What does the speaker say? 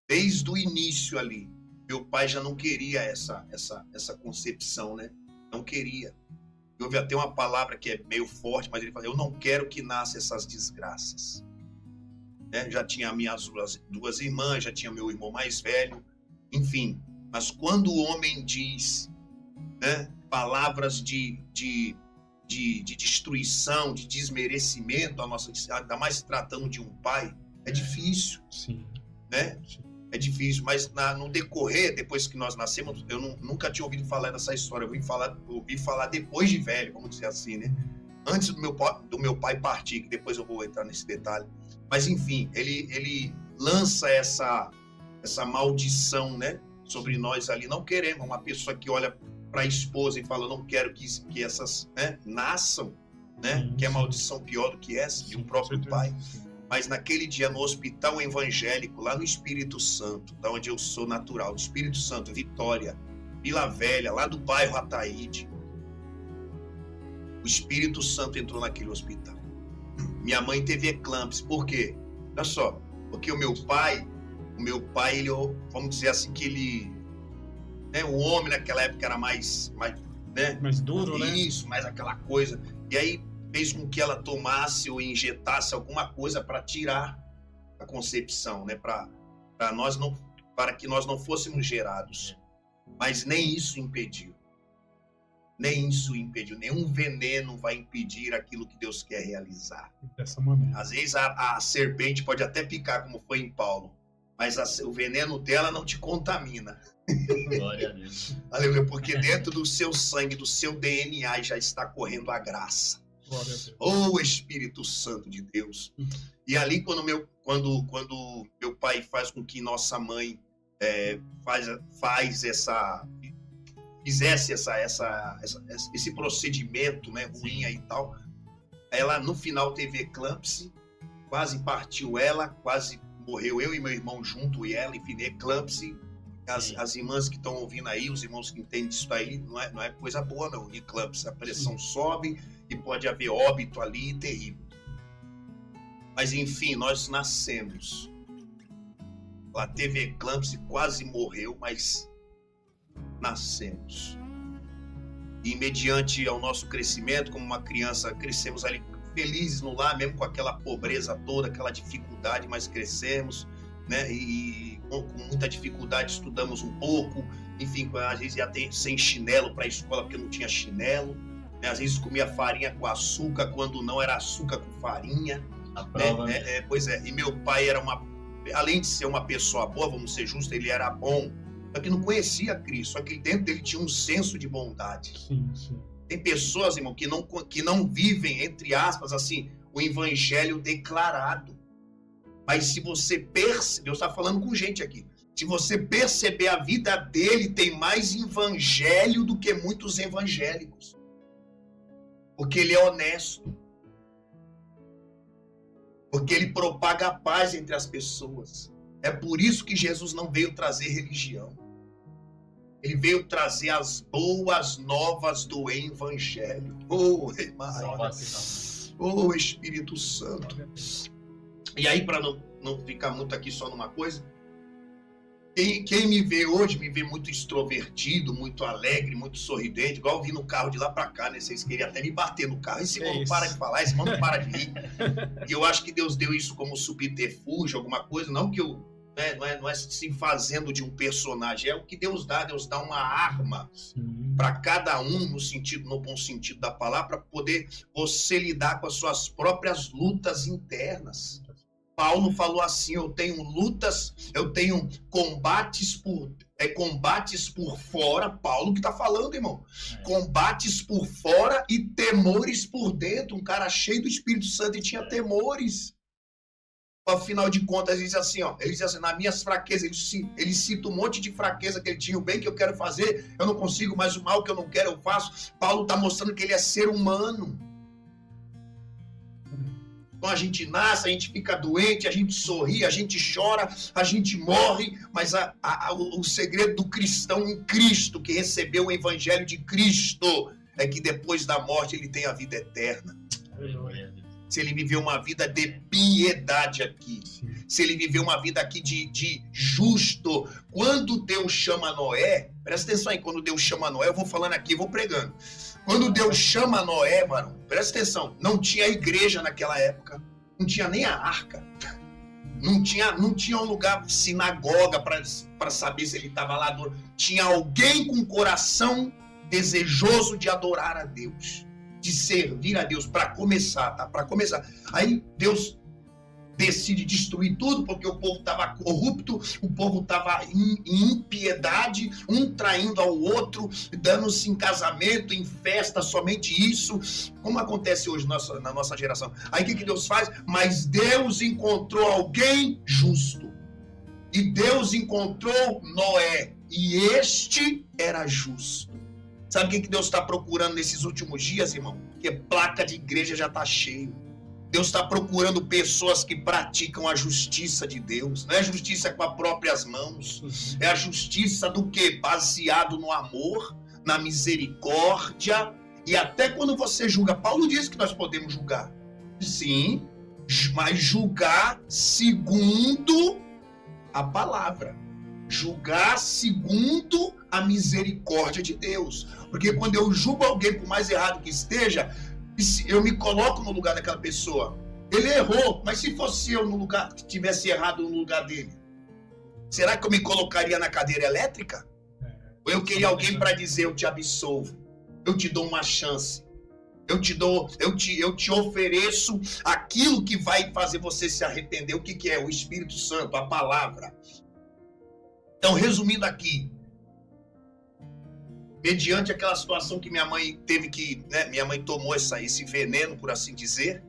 Desde o início ali, meu pai já não queria essa concepção, né? Não queria. Houve até uma palavra que é meio forte, mas ele falou: eu não quero que nasçam essas desgraças. Né? Já tinha minhas duas irmãs, já tinha meu irmão mais velho, enfim. Mas quando o homem diz, né, palavras de destruição, de desmerecimento, ainda mais se tratando de um pai, é difícil. Sim. Né? Sim. É difícil, mas no decorrer, depois que nós nascemos, eu nunca tinha ouvido falar dessa história. Eu ouvi falar depois de velho, vamos dizer assim, né? Antes do meu pai partir, que depois eu vou entrar nesse detalhe. Mas, enfim, ele lança essa maldição, né, sobre nós ali. Não queremos uma pessoa que olha para a esposa e fala: não quero que essas, né, nasçam, né? Sim, que é sim. maldição pior do que essa, de um próprio pai. Mas naquele dia, no hospital evangélico, lá no Espírito Santo, da onde eu sou natural, do Espírito Santo, Vitória, Vila Velha, lá do bairro Ataíde, o Espírito Santo entrou naquele hospital. Minha mãe teve eclâmpsia. Por quê? Olha só, porque o meu pai, ele, vamos dizer assim, que ele, né, o homem naquela época era mais né, mais duro, né? Isso, mais aquela coisa. E aí fez com que ela tomasse ou injetasse alguma coisa para tirar a concepção, né? Para que nós não fôssemos gerados. Mas nem isso impediu. Nem isso impediu. Nenhum veneno vai impedir aquilo que Deus quer realizar. Dessa maneira. Às vezes a serpente pode até picar, como foi em Paulo, mas o veneno dela não te contamina. Glória a Deus. Aleluia, porque dentro do seu sangue, do seu DNA, já está correndo a graça. Glória a Deus. Oh, Espírito Santo de Deus. E ali, quando meu pai faz com que nossa mãe fizesse esse procedimento, né, ruim aí e tal, ela no final teve eclâmpsia, quase partiu ela, quase morreu eu e meu irmão junto e ela, enfim, eclâmpsia. As irmãs que estão ouvindo aí, os irmãos que entendem isso aí, não é coisa boa não, eclâmpsia, a pressão sobe e pode haver óbito ali, terrível. Mas enfim, nós nascemos. Ela teve eclâmpsia, quase morreu, mas nascemos. E mediante ao nosso crescimento, como uma criança, crescemos ali felizes no lar, mesmo com aquela pobreza toda, aquela dificuldade, mas crescemos, né? E com muita dificuldade estudamos um pouco, enfim, às vezes ia sem chinelo para a escola porque não tinha chinelo, né? Às vezes comia farinha com açúcar quando não era açúcar com farinha, né? Pois é, e meu pai era além de ser uma pessoa boa, vamos ser justos, ele era bom, só que não conhecia Cristo, só que dentro dele tinha um senso de bondade. Sim, sim. Tem pessoas, irmão, que não vivem, entre aspas, assim, o evangelho declarado. Mas se você perceber, Deus está falando com gente aqui, se você perceber a vida dele, tem mais evangelho do que muitos evangélicos. Porque ele é honesto. Porque ele propaga a paz entre as pessoas. É por isso que Jesus não veio trazer religião. Ele veio trazer as boas novas do evangelho. Oh, Espírito Santo. E aí, para não ficar muito aqui só numa coisa, quem me vê hoje, me vê muito extrovertido, muito alegre, muito sorridente, igual eu vim no carro de lá para cá, né? Vocês queriam até me bater no carro. Esse irmão não para de falar, esse irmão não para de rir. E eu acho que Deus deu isso como subterfúgio, alguma coisa, não que eu... Não é se fazendo de um personagem, é o que Deus dá uma arma para cada um, no bom sentido da palavra, para poder você lidar com as suas próprias lutas internas. Paulo falou assim: eu tenho combates por fora. Paulo que está falando, irmão. Combates por fora e temores por dentro. Um cara cheio do Espírito Santo e tinha temores. Afinal de contas, ele diz assim, nas minhas fraquezas, ele cita um monte de fraqueza que ele tinha, o bem que eu quero fazer, eu não consigo, mas o mal que eu não quero, eu faço. Paulo está mostrando que ele é ser humano. Então a gente nasce, a gente fica doente, a gente sorri, a gente chora, a gente morre, mas o segredo do cristão em Cristo, que recebeu o evangelho de Cristo, é que depois da morte ele tem a vida eterna. se ele viveu uma vida de piedade aqui, Sim. se ele viveu uma vida aqui de justo. Quando Deus chama Noé, presta atenção aí, quando Deus chama Noé, eu vou falando aqui, vou pregando. Quando Deus chama Noé, mano, presta atenção, não tinha igreja naquela época, não tinha nem a arca, não tinha um lugar, sinagoga, para saber se ele estava lá. Tinha alguém com coração desejoso de adorar a Deus, de servir a Deus, para começar, tá? Para começar. Aí Deus decide destruir tudo, porque o povo estava corrupto, o povo estava em impiedade, um traindo ao outro, dando-se em casamento, em festa, somente isso, como acontece hoje na nossa geração. Aí o que Deus faz? Mas Deus encontrou alguém justo, e Deus encontrou Noé, e este era justo. Sabe o que Deus está procurando nesses últimos dias, irmão? Porque placa de igreja já está cheio. Deus está procurando pessoas que praticam a justiça de Deus. Não é justiça com as próprias mãos. É a justiça do quê? Baseado no amor, na misericórdia. E até quando você julga, Paulo diz que nós podemos julgar. Sim, mas julgar segundo a palavra. Julgar segundo a misericórdia de Deus. Porque quando eu julgo alguém, por mais errado que esteja, eu me coloco no lugar daquela pessoa. Ele errou, mas se fosse eu no lugar que tivesse errado no lugar dele, será que eu me colocaria na cadeira elétrica? Ou eu queria alguém para dizer: eu te absolvo, eu te dou uma chance, eu te ofereço aquilo que vai fazer você se arrepender. O que é? O Espírito Santo, a palavra. Então, resumindo aqui, mediante aquela situação que minha mãe teve que, né, minha mãe tomou esse veneno, por assim dizer,